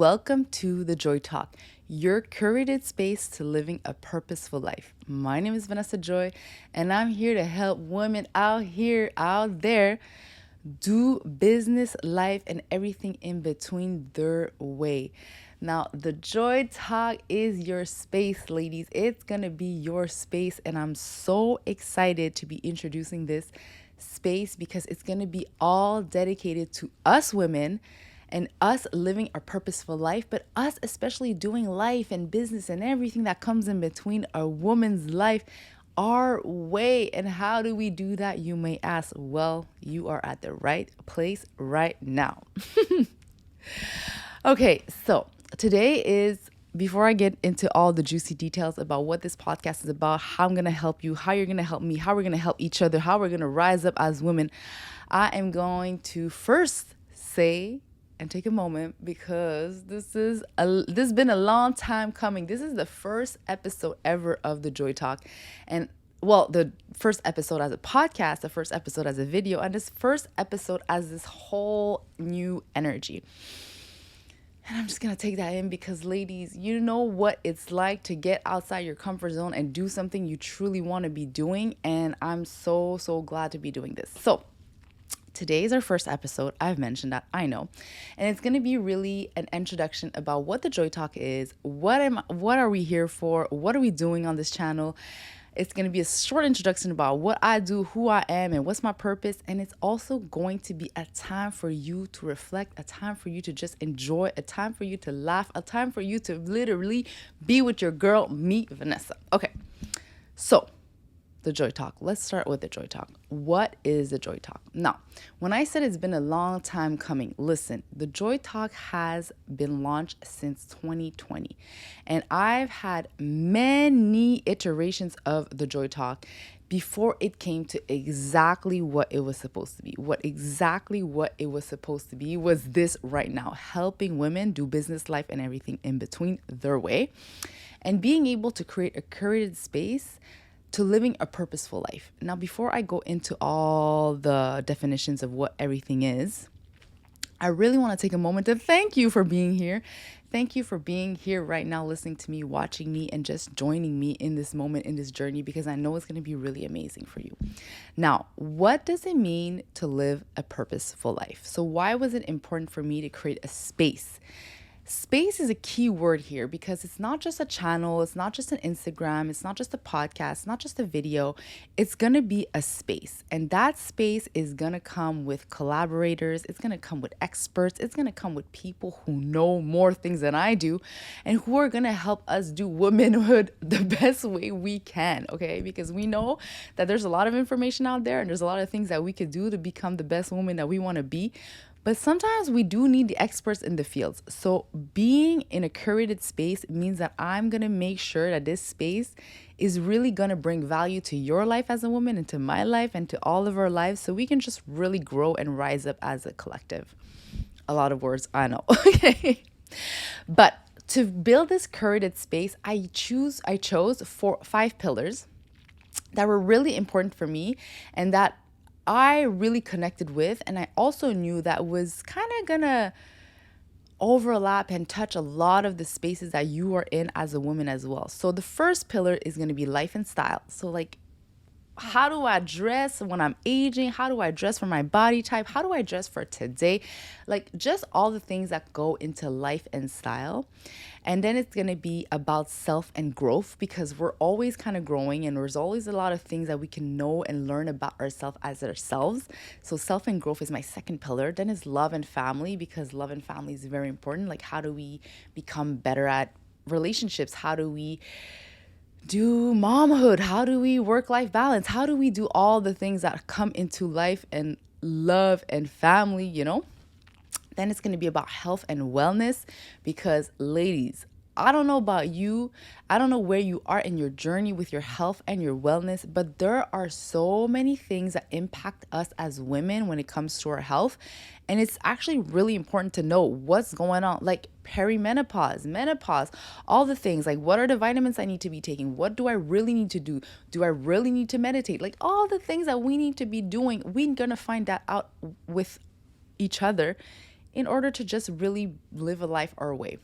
welcome to The Joy Talk, your curated space to living a purposeful life. My name is Vanessa Joy, and I'm here to help women out there, do business, life, and everything in between their way. Now, The Joy Talk is your space, ladies. It's going to be your space, and I'm so excited to be introducing this space because it's going to be all dedicated to us women and us living a purposeful life, but us especially doing life and business and everything that comes in between a woman's life our way. And how do we do that, you may ask? Well, you are at the right place right now. Okay, so today is, before I get into all the juicy details about what this podcast is about, how I'm going to help you, how you're going to help me, how we're going to help each other, how we're going to rise up as women, I am going to first say and take a moment because this has been a long time coming. This is the first episode ever of The Joy Talk. And well, the first episode as a podcast, the first episode as a video, and this first episode as this whole new energy. And I'm just going to take that in because, ladies, you know what it's like to get outside your comfort zone and do something you truly want to be doing. And I'm so glad to be doing this. So today is our first episode. I've mentioned that, I know. And it's going to be really an introduction about what the Joy Talk is, what are we here for, what are we doing on this channel. It's going to be a short introduction about what I do, who I am, and what's my purpose. And it's also going to be a time for you to reflect, a time for you to just enjoy, a time for you to laugh, a time for you to literally be with your girl, me, Vanessa. Okay, so the Joy Talk. Let's start with the Joy Talk. What is the Joy Talk? Now, when I said it's been a long time coming, listen, the Joy Talk has been launched since 2020. And I've had many iterations of the Joy Talk before it came to exactly what it was supposed to be. What it was supposed to be was this right now, helping women do business, life, and everything in between their way, and being able to create a curated space to living a purposeful life. Now, before I go into all the definitions of what everything is, I really want to take a moment to thank you for being here. Thank you for being here right now, listening to me, watching me, and just joining me in this moment, in this journey, because I know it's going to be really amazing for you. Now, what does it mean to live a purposeful life? So why was it important for me to create a space? Space is a key word here because it's not just a channel, it's not just an Instagram, it's not just a podcast, it's not just a video. It's going to be a space. And that space is going to come with collaborators, it's going to come with experts, it's going to come with people who know more things than I do and who are going to help us do womanhood the best way we can, okay? Because we know that there's a lot of information out there and there's a lot of things that we could do to become the best woman that we want to be. But sometimes we do need the experts in the fields. So being in a curated space means that I'm going to make sure that this space is really going to bring value to your life as a woman and to my life and to all of our lives so we can just really grow and rise up as a collective. A lot of words, I know. Okay. But to build this curated space, I chose 5 pillars that were really important for me and that I really connected with, and I also knew that was kind of gonna overlap and touch a lot of the spaces that you are in as a woman as well. So the first pillar is gonna be life and style. So like, how do I dress when I'm aging? How do I dress for my body type? How do I dress for today? Like just all the things that go into life and style. And then it's going to be about self and growth because we're always kind of growing and there's always a lot of things that we can know and learn about ourselves as ourselves. So self and growth is my second pillar. Then is love and family because love and family is very important. Like how do we become better at relationships? How do we do momhood? How do we work-life balance? How do we do all the things that come into life and love and family, you know? Then it's going to be about health and wellness because, ladies, I don't know about you. I don't know where you are in your journey with your health and your wellness, but there are so many things that impact us as women when it comes to our health. And it's actually really important to know what's going on, like perimenopause, menopause, all the things, like what are the vitamins I need to be taking? What do I really need to do? Do I really need to meditate? Like all the things that we need to be doing, we're going to find that out with each other in order to just really live a life our way.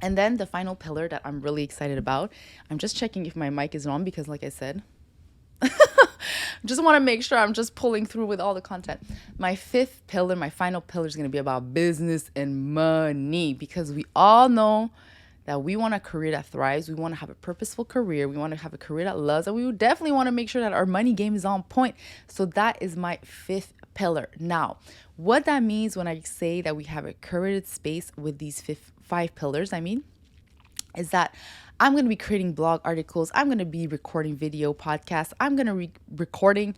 And then the final pillar that I'm really excited about, I'm just checking if my mic is on because, like I said, just want to make sure I'm just pulling through with all the content. My fifth pillar, my final pillar, is going to be about business and money, because we all know that we want a career that thrives. We want to have a purposeful career. We want to have a career that loves, and we would definitely want to make sure that our money game is on point. So that is my fifth pillar. Now, what that means when I say that we have a curated space with these five pillars, is that I'm going to be creating blog articles. I'm going to be recording video podcasts. I'm going to be recording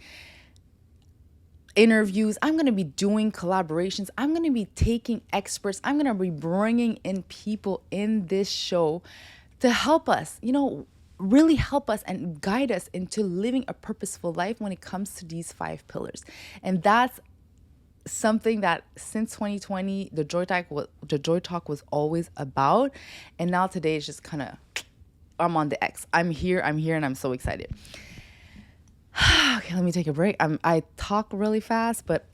interviews. I'm going to be doing collaborations. I'm going to be taking experts. I'm going to be bringing in people in this show to help us, really help us and guide us into living a purposeful life when it comes to these five pillars. And that's something that since 2020, the Joy Talk was always about. And now today is just kind of, I'm on the X. I'm here, and I'm so excited. Okay, let me take a break. I talk really fast, but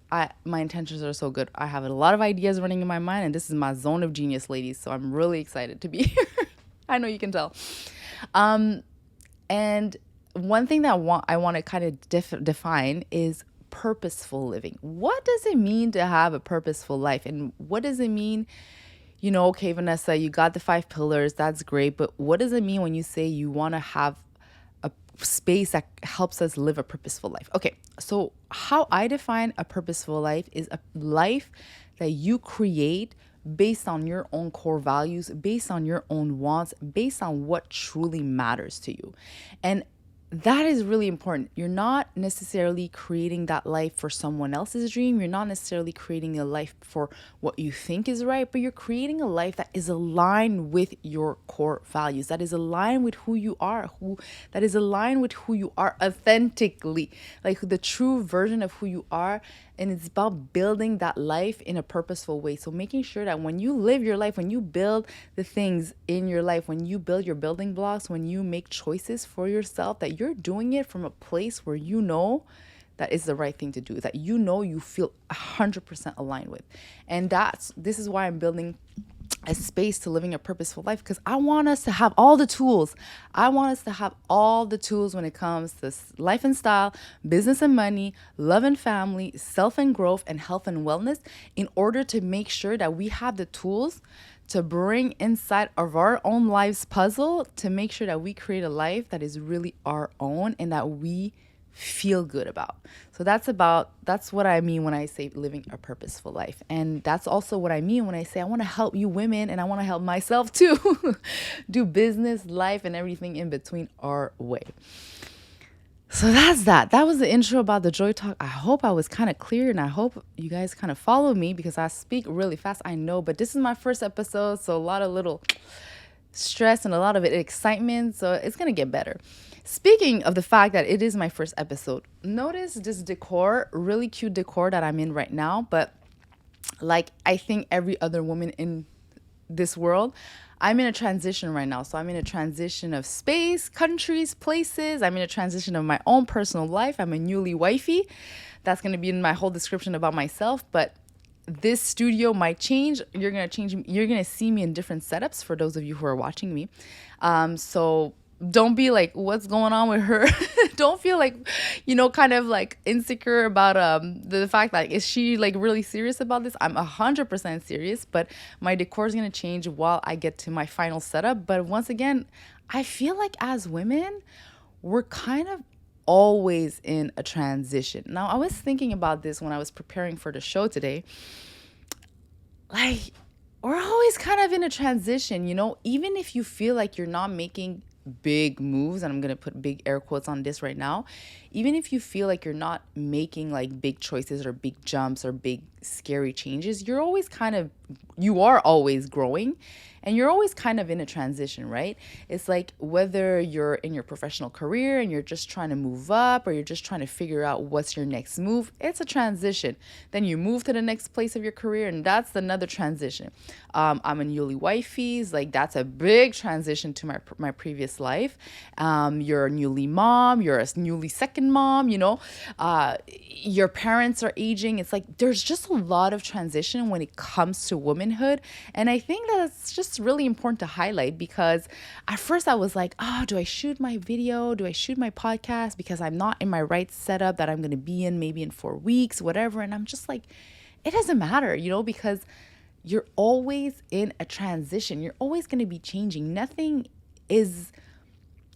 my intentions are so good. I have a lot of ideas running in my mind, and this is my zone of genius, ladies. So I'm really excited to be here. I know you can tell. And one thing that I want to kind of define is purposeful living. What does it mean to have a purposeful life? And what does it mean? Okay, Vanessa, you got the five pillars. That's great. But what does it mean when you say you want to have a space that helps us live a purposeful life? Okay, so how I define a purposeful life is a life that you create based on your own core values, based on your own wants, based on what truly matters to you. And that is really important. You're not necessarily creating that life for someone else's dream. You're not necessarily creating a life for what you think is right, but you're creating a life that is aligned with your core values, that is aligned with who you are, that is aligned with who you are authentically, like the true version of who you are. And it's about building that life in a purposeful way. So making sure that when you live your life, when you build the things in your life, when you build your building blocks, when you make choices for yourself, that you're doing it from a place where you know that is the right thing to do, that you feel 100% aligned with. And this is why I'm building a space to living a purposeful life, because I want us to have all the tools. I want us to have all the tools when it comes to life and style, business and money, love and family, self and growth, and health and wellness, in order to make sure that we have the tools to bring inside of our own lives puzzle to make sure that we create a life that is really our own and that we feel good about. So that's what I mean when I say living a purposeful life. And that's also what I mean when I say I want to help you women, and I want to help myself too do business, life, and everything in between our way. So that's that. That was the intro about the Joy Talk. I hope I was kind of clear, and I hope you guys kind of follow me because I speak really fast, I know, but this is my first episode, so a lot of little stress and a lot of excitement, so it's going to get better. Speaking of the fact that it is my first episode, notice this decor, really cute decor that I'm in right now. But like I think every other woman in this world, I'm in a transition right now. So I'm in a transition of space, countries, places. I'm in a transition of my own personal life. I'm a newly wifey. That's going to be in my whole description about myself. But this studio might change. You're going to see me in different setups for those of you who are watching me. So don't be like, what's going on with her? Don't feel like, kind of like insecure about the fact that, is she like really serious about this? I'm 100% serious, but my decor is going to change while I get to my final setup. But once again, I feel like as women, we're kind of always in a transition. Now, I was thinking about this when I was preparing for the show today. Like, we're always kind of in a transition, even if you feel like you're not making big moves, and I'm going to put big air quotes on this right now, even if you feel like you're not making like big choices or big jumps or big scary changes, you are always growing. And you're always kind of in a transition, right? It's like whether you're in your professional career and you're just trying to move up, or you're just trying to figure out what's your next move, it's a transition. Then you move to the next place of your career, and that's another transition. I'm a newly wifey, like that's a big transition to my previous life. You're a newly mom, you're a newly second mom, your parents are aging. It's like there's just a lot of transition when it comes to womanhood. And I think that's just really important to highlight, because at first I was like, oh, do I shoot my video? Do I shoot my podcast? Because I'm not in my right setup that I'm going to be in maybe in 4 weeks, whatever. And I'm just like, it doesn't matter, because you're always in a transition. You're always going to be changing. Nothing is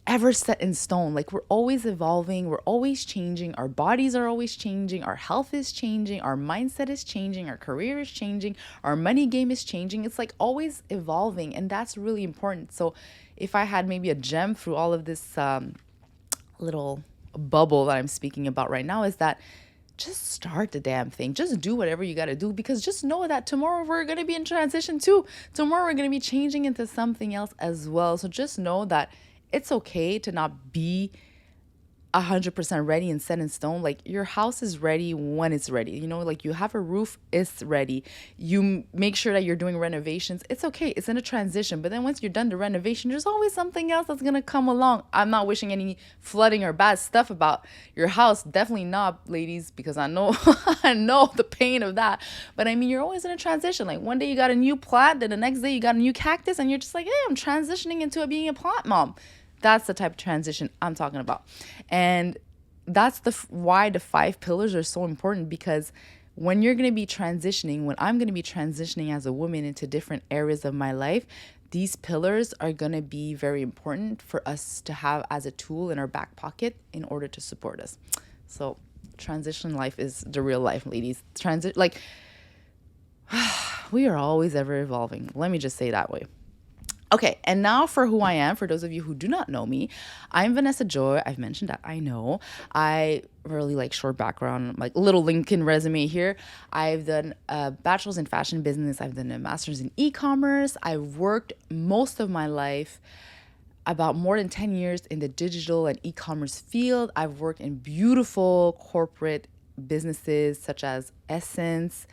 ever set in stone. Like, we're always evolving, we're always changing, our bodies are always changing, our health is changing, our mindset is changing, our career is changing, our money game is changing. It's like always evolving, and that's really important. So if I had maybe a gem through all of this little bubble that I'm speaking about right now, is that just start the damn thing. Just do whatever you got to do, because just know that tomorrow we're going to be in transition too. Tomorrow we're going to be changing into something else as well. So just know that it's okay to not be 100% ready and set in stone. Like, your house is ready when it's ready. Like, you have a roof, it's ready. You make sure that you're doing renovations. It's okay. It's in a transition. But then once you're done the renovation, there's always something else that's going to come along. I'm not wishing any flooding or bad stuff about your house. Definitely not, ladies, because I know I know the pain of that. But I mean, you're always in a transition. Like, one day you got a new plant, then the next day you got a new cactus, and you're just like, hey, I'm transitioning into being a plant mom. That's the type of transition I'm talking about. And that's why the 5 pillars are so important, because when you're going to be transitioning, when I'm going to be transitioning as a woman into different areas of my life, these pillars are going to be very important for us to have as a tool in our back pocket in order to support us. So transition life is the real life, ladies. We are always ever evolving. Let me just say that way. Okay, and now for who I am, for those of you who do not know me, I'm Vanessa Joy. I've mentioned that, I know. I really like short background, like little LinkedIn resume here. I've done a bachelor's in fashion business. I've done a master's in e-commerce. I've worked most of my life, about more than 10 years, in the digital and e-commerce field. I've worked in beautiful corporate businesses such as Essence,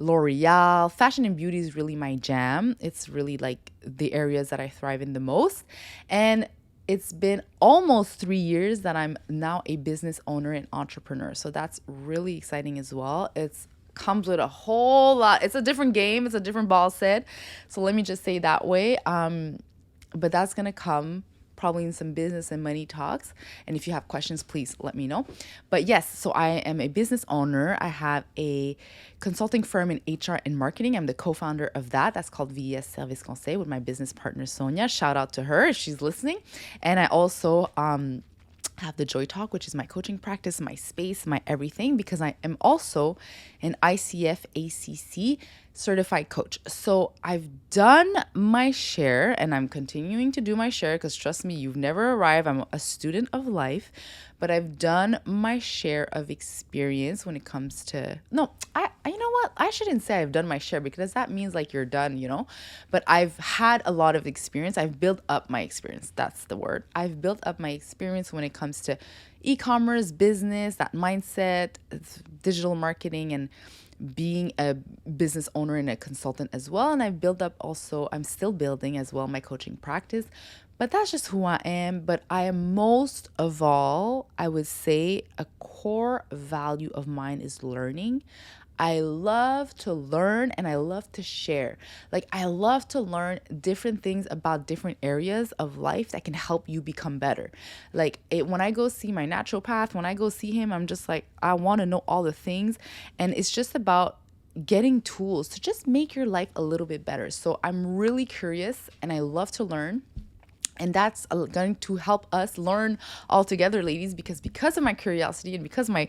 L'Oreal. Fashion and beauty is really my jam. It's really like the areas that I thrive in the most. And it's been almost 3 years that I'm now a business owner and entrepreneur. So that's really exciting as well. It's comes with a whole lot. It's a different game. It's a different ball set. So let me just say that way. But that's going to come probably in some business and money talks. And if you have questions, please let me know. But yes, so I am a business owner. I have a consulting firm in HR and marketing. I'm the co-founder of that. That's called VES Service Conseil with my business partner, Sonia. Shout out to her if she's listening. And I also have the Joy Talk, which is my coaching practice, my space, my everything, because I am also an ICF ACC certified coach. So I've done my share, and I'm continuing to do my share, because trust me, you've never arrived. I'm a student of life, but I've done my share of experience when it comes to, you know what? I shouldn't say I've done my share, because that means like you're done, but I've had a lot of experience. I've built up my experience. That's the word. I've built up my experience when it comes to e-commerce, business, that mindset, digital marketing, and being a business owner and a consultant as well. And I've built up also, I'm still building as well, my coaching practice. But that's just who I am. But I am, most of all, I would say a core value of mine is learning. I love to learn and I love to share. Like, I love to learn different things about different areas of life that can help you become better. Like, when I go see my naturopath, when I go see him, I'm just like, I want to know all the things. And it's just about getting tools to just make your life a little bit better. So I'm really curious and I love to learn. And that's going to help us learn all together, ladies, because of my curiosity and because of my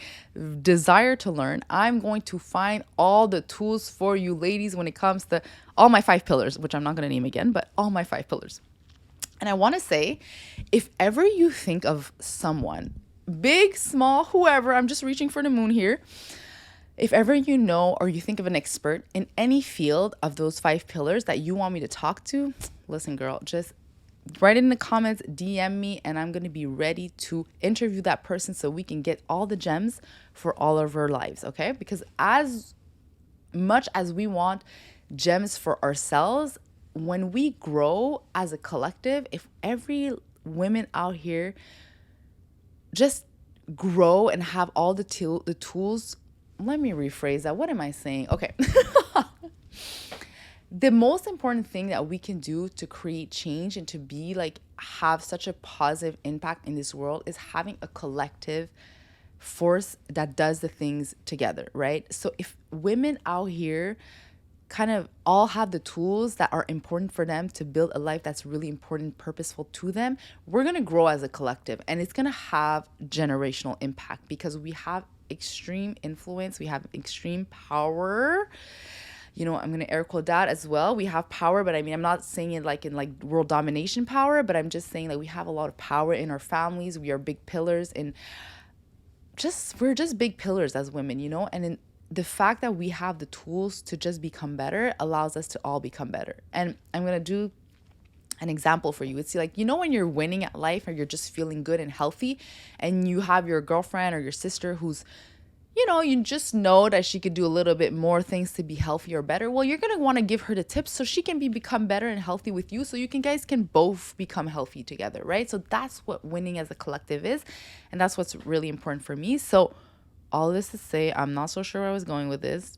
desire to learn, I'm going to find all the tools for you, ladies, when it comes to all my 5 pillars, which I'm not going to name again, but all my 5 pillars. And I want to say, if ever you think of someone, big, small, whoever, I'm just reaching for the moon here. If ever you know or you think of an expert in any field of those 5 pillars that you want me to talk to, listen, girl, just write it in the comments, DM me, and I'm going to be ready to interview that person so we can get all the gems for all of our lives, okay? Because as much as we want gems for ourselves, when we grow as a collective, if every woman out here just grow and have all the tools, let me rephrase that. What am I saying? Okay. The most important thing that we can do to create change and to be like have such a positive impact in this world is having a collective force that does the things together, right? So if women out here kind of all have the tools that are important for them to build a life that's really important, purposeful to them, we're going to grow as a collective, and it's going to have generational impact because we have extreme influence, we have extreme power. You know, I'm going to air quote that as well. We have power, but I mean, I'm not saying it like in like world domination power, but I'm just saying that we have a lot of power in our families. We are big pillars, and we're just big pillars as women, you know? And in the fact that we have the tools to just become better allows us to all become better. And I'm going to do an example for you. It's like, you know, when you're winning at life or you're just feeling good and healthy and you have your girlfriend or your sister who's, you know, you just know that she could do a little bit more things to be healthy or better. Well, you're going to want to give her the tips so she can become better and healthy with you, so you guys can both become healthy together, right? So that's what winning as a collective is. And that's what's really important for me. So all this to say, I'm not so sure where I was going with this.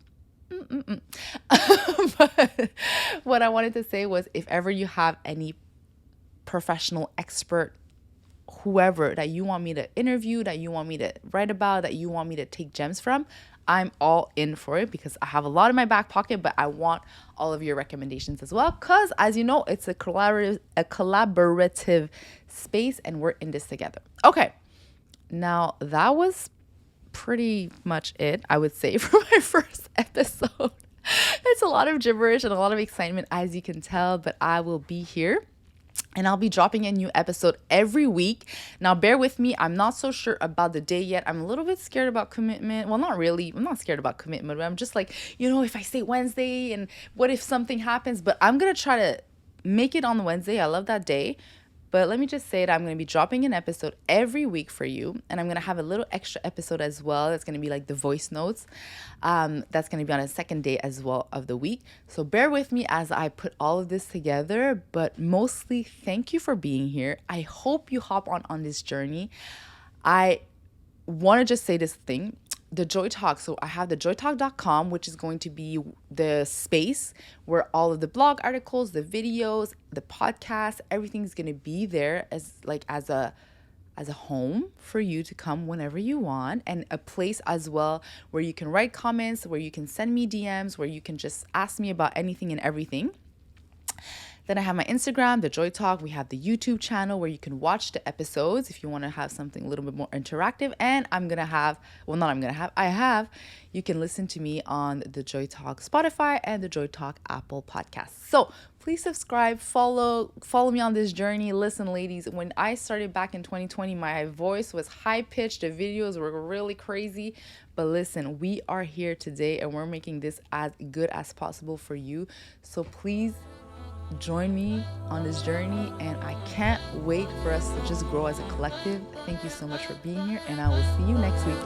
But what I wanted to say was, if ever you have any professional expert, whoever that you want me to interview, that you want me to write about, that you want me to take gems from, I'm all in for it because I have a lot in my back pocket, but I want all of your recommendations as well because, as you know, it's a collaborative space and we're in this together. Okay, now that was pretty much it, I would say, for my first episode. It's a lot of gibberish and a lot of excitement, as you can tell, but I will be here. And I'll be dropping a new episode every week. Now, bear with me. I'm not so sure about the day yet. I'm a little bit scared about commitment. Well, not really. I'm not scared about commitment, but I'm just like, you know, if I say Wednesday and what if something happens? But I'm going to try to make it on Wednesday. I love that day. But let me just say that I'm going to be dropping an episode every week for you. And I'm going to have a little extra episode as well. That's going to be like the voice notes. That's going to be on a second day as well of the week. So bear with me as I put all of this together. But mostly, thank you for being here. I hope you hop on this journey. I want to just say this thing. The Joy Talk. So I have thejoytalk.com, which is going to be the space where all of the blog articles, the videos, the podcast, everything's going to be there as a home for you to come whenever you want, and a place as well where you can write comments, where you can send me DMs, where you can just ask me about anything and everything. Then I have my Instagram, The Joy Talk. We have the YouTube channel where you can watch the episodes if you want to have something a little bit more interactive. And you can listen to me on The Joy Talk Spotify and The Joy Talk Apple Podcasts. So please subscribe, follow me on this journey. Listen, ladies, when I started back in 2020, my voice was high pitched. The videos were really crazy. But listen, we are here today and we're making this as good as possible for you. So please join me on this journey, and I can't wait for us to just grow as a collective. Thank you so much for being here, and I will see you next week.